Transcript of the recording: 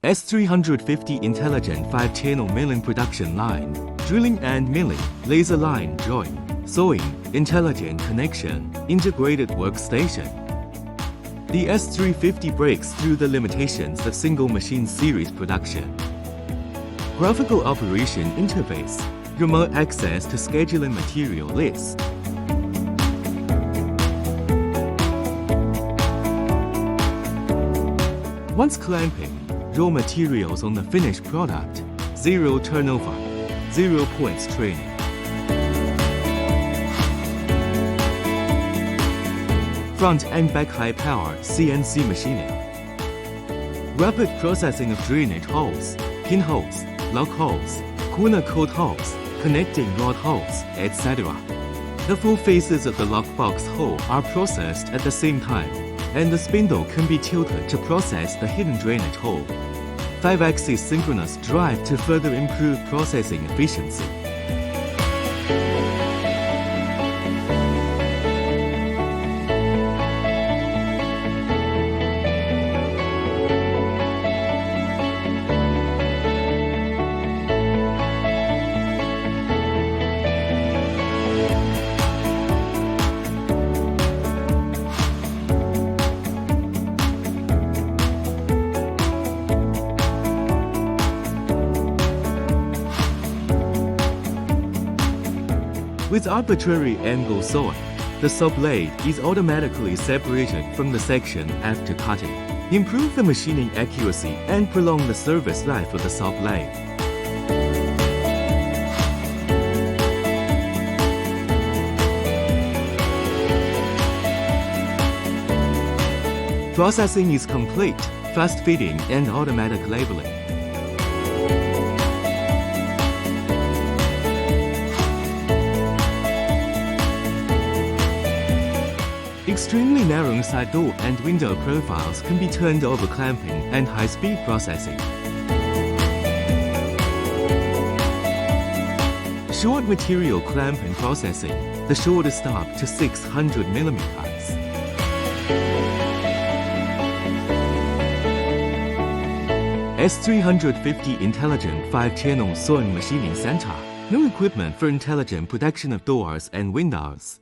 S350 intelligent 5-channel milling production line, drilling and milling, laser line joint, sewing, intelligent connection, integrated workstation. The S350 breaks through the limitations of single machine series production. Graphical operation interface, remote access to scheduling material list. Once clamping, raw materials on the finished product, zero turnover, 0 points training. Front and back high power CNC machining. Rapid processing of drainage holes, pinholes, lock holes, corner code holes, connecting rod holes, etc. The full faces of the lockbox hole are processed at the same time, and the spindle can be tilted to process the hidden drainage hole. 5-axis synchronous drive to further improve processing efficiency. With arbitrary angle sewing, the sublade is automatically separated from the section after cutting. Improve the machining accuracy and prolong the service life of the sublade. Processing is complete, fast fitting and automatic labeling. Extremely narrow side door and window profiles can be turned over clamping and high-speed processing. Short material clamping processing, the shortest up to 600 millimeters. S350 Intelligent 5-Channel Sewing Machining Center. No equipment for intelligent protection of doors and windows.